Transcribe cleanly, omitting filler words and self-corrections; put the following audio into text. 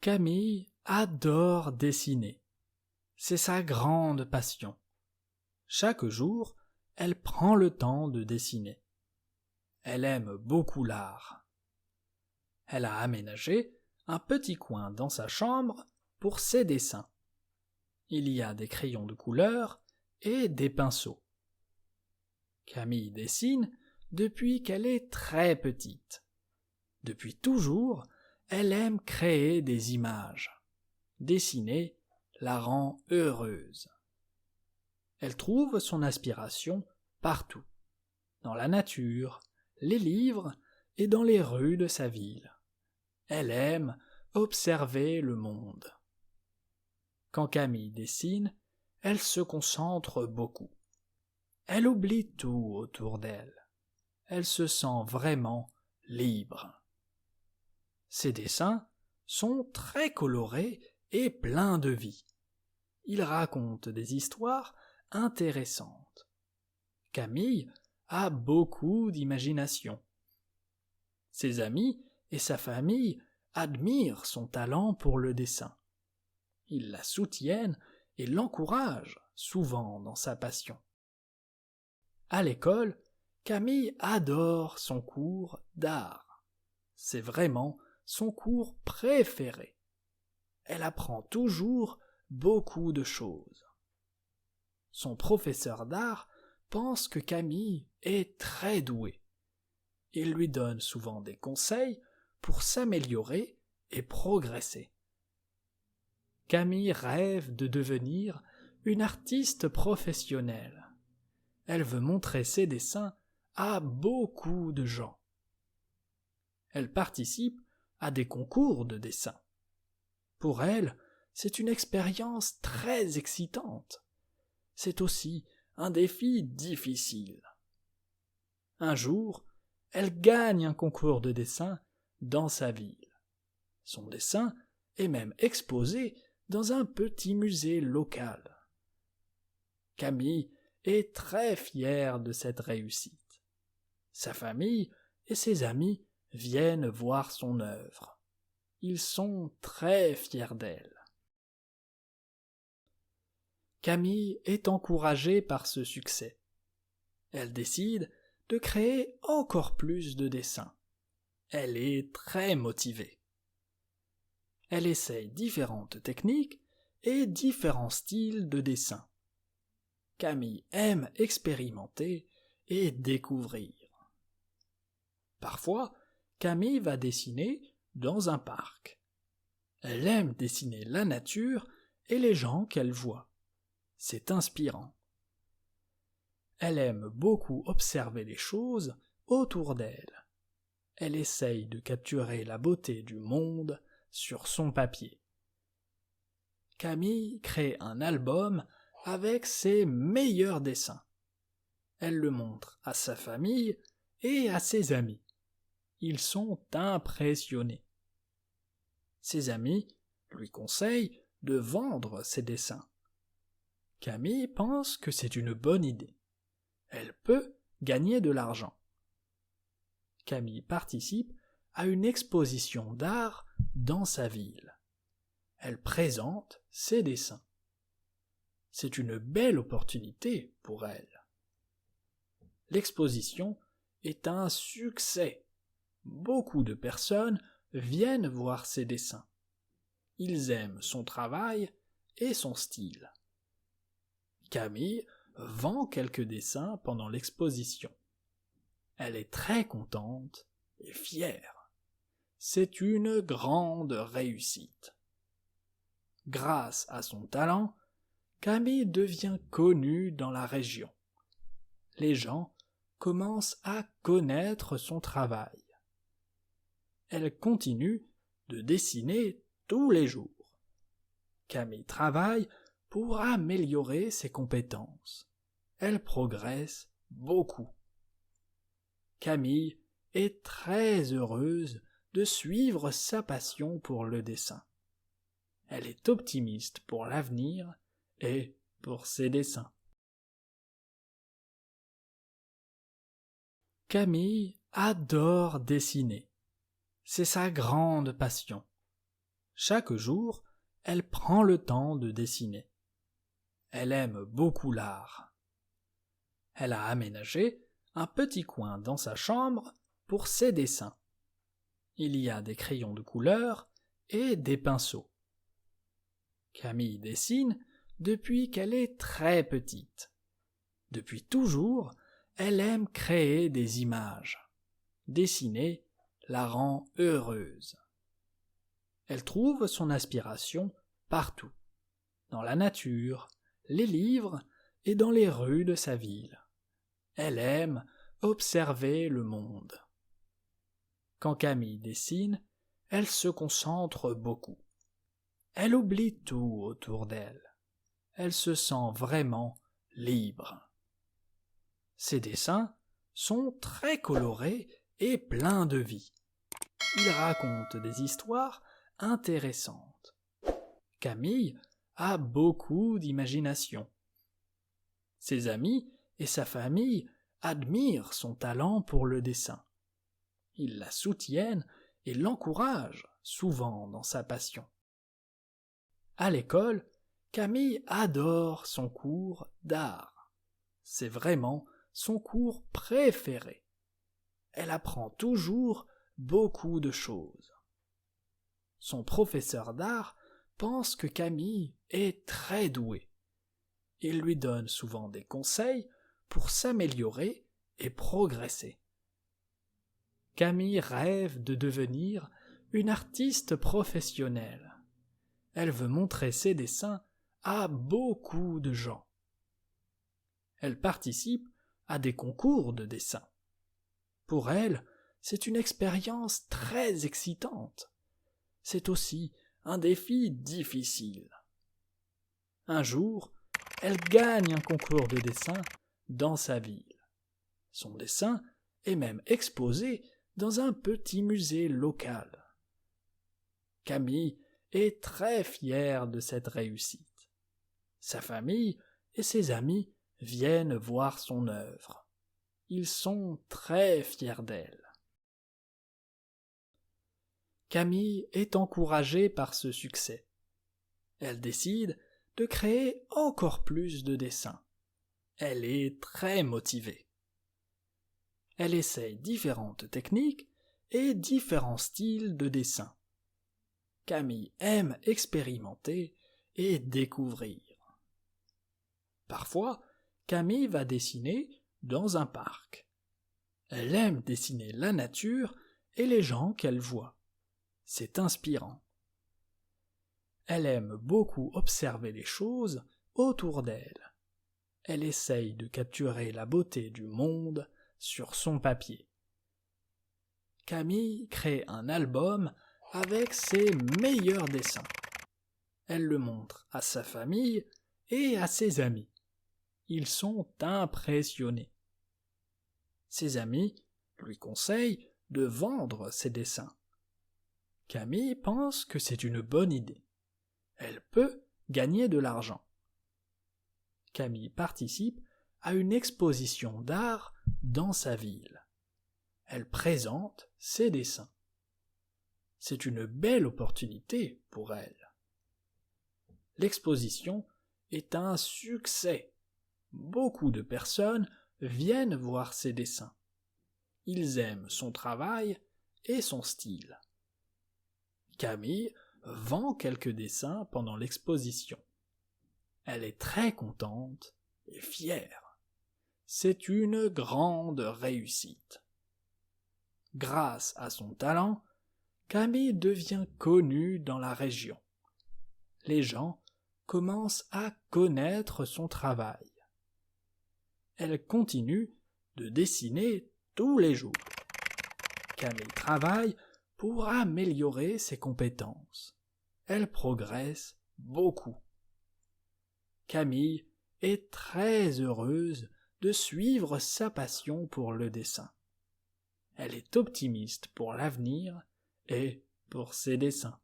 Camille adore dessiner. C'est sa grande passion. Chaque jour, elle prend le temps de dessiner. Elle aime beaucoup l'art. Elle a aménagé un petit coin dans sa chambre pour ses dessins. Il y a des crayons de couleur et des pinceaux. Camille dessine depuis qu'elle est très petite. Depuis toujours, elle aime créer des images. Dessiner la rend heureuse. Elle trouve son inspiration partout, dans la nature, les livres et dans les rues de sa ville. Elle aime observer le monde. Quand Camille dessine, elle se concentre beaucoup. Elle oublie tout autour d'elle. Elle se sent vraiment libre. Ses dessins sont très colorés et pleins de vie. Ils racontent des histoires intéressantes. Camille a beaucoup d'imagination. Ses amis et sa famille admirent son talent pour le dessin. Ils la soutiennent et l'encouragent souvent dans sa passion. À l'école, Camille adore son cours d'art. C'est vraiment son cours préféré. Elle apprend toujours beaucoup de choses. Son professeur d'art pense que Camille est très douée. Il lui donne souvent des conseils pour s'améliorer et progresser. Camille rêve de devenir une artiste professionnelle. Elle veut montrer ses dessins à beaucoup de gens. Elle participe à des concours de dessin. Pour elle, c'est une expérience très excitante. C'est aussi un défi difficile. Un jour, elle gagne un concours de dessin dans sa ville. Son dessin est même exposé dans un petit musée local. Camille est très fière de cette réussite. Sa famille et ses amis viennent voir son œuvre. Ils sont très fiers d'elle. Camille est encouragée par ce succès. Elle décide de créer encore plus de dessins. Elle est très motivée. Elle essaye différentes techniques et différents styles de dessin. Camille aime expérimenter et découvrir. Parfois, Camille va dessiner dans un parc. Elle aime dessiner la nature et les gens qu'elle voit. C'est inspirant. Elle aime beaucoup observer les choses autour d'elle. Elle essaye de capturer la beauté du monde sur son papier. Camille crée un album avec ses meilleurs dessins. Elle le montre à sa famille et à ses amis. Ils sont impressionnés. Ses amis lui conseillent de vendre ses dessins. Camille pense que c'est une bonne idée. Elle peut gagner de l'argent. Camille participe à une exposition d'art dans sa ville. Elle présente ses dessins. C'est une belle opportunité pour elle. L'exposition est un succès. Beaucoup de personnes viennent voir ses dessins. Ils aiment son travail et son style. Camille vend quelques dessins pendant l'exposition. Elle est très contente et fière. C'est une grande réussite. Grâce à son talent, Camille devient connue dans la région. Les gens commencent à connaître son travail. Elle continue de dessiner tous les jours. Camille travaille pour améliorer ses compétences. Elle progresse beaucoup. Camille est très heureuse de suivre sa passion pour le dessin. Elle est optimiste pour l'avenir et pour ses dessins. Camille adore dessiner. C'est sa grande passion. Chaque jour, elle prend le temps de dessiner. Elle aime beaucoup l'art. Elle a aménagé un petit coin dans sa chambre pour ses dessins. Il y a des crayons de couleur et des pinceaux. Camille dessine depuis qu'elle est très petite. Depuis toujours, elle aime créer des images. Dessiner la rend heureuse. Elle trouve son inspiration partout, dans la nature, les livres et dans les rues de sa ville. Elle aime observer le monde. Quand Camille dessine, elle se concentre beaucoup. Elle oublie tout autour d'elle. Elle se sent vraiment libre. Ses dessins sont très colorés et pleins de vie. Ils racontent des histoires intéressantes. Camille a beaucoup d'imagination. Ses amis et sa famille admirent son talent pour le dessin. Ils la soutiennent et l'encouragent souvent dans sa passion. À l'école, Camille adore son cours d'art. C'est vraiment son cours préféré. Elle apprend toujours beaucoup de choses. Son professeur d'art pense que Camille est très douée. Il lui donne souvent des conseils pour s'améliorer et progresser. Camille rêve de devenir une artiste professionnelle. Elle veut montrer ses dessins à beaucoup de gens. Elle participe à des concours de dessin. Pour elle, c'est une expérience très excitante. C'est aussi un défi difficile. Un jour, elle gagne un concours de dessin dans sa ville. Son dessin est même exposé dans un petit musée local. Camille est très fière de cette réussite. Sa famille et ses amis viennent voir son œuvre. Ils sont très fiers d'elle. Camille est encouragée par ce succès. Elle décide de créer encore plus de dessins. Elle est très motivée. Elle essaye différentes techniques et différents styles de dessin. Camille aime expérimenter et découvrir. Parfois, Camille va dessiner dans un parc. Elle aime dessiner la nature et les gens qu'elle voit. C'est inspirant. Elle aime beaucoup observer les choses autour d'elle. Elle essaye de capturer la beauté du monde sur son papier. Camille crée un album avec ses meilleurs dessins. Elle le montre à sa famille et à ses amis. Ils sont impressionnés. Ses amis lui conseillent de vendre ses dessins. Camille pense que c'est une bonne idée. Elle peut gagner de l'argent. Camille participe à une exposition d'art dans sa ville. Elle présente ses dessins. C'est une belle opportunité pour elle. L'exposition est un succès. Beaucoup de personnes viennent voir ses dessins. Ils aiment son travail et son style. Camille vend quelques dessins pendant l'exposition. Elle est très contente et fière. C'est une grande réussite. Grâce à son talent, Camille devient connue dans la région. Les gens commencent à connaître son travail. Elle continue de dessiner tous les jours. Camille travaille pour améliorer ses compétences. Elle progresse beaucoup. Camille est très heureuse de suivre sa passion pour le dessin. Elle est optimiste pour l'avenir et pour ses dessins.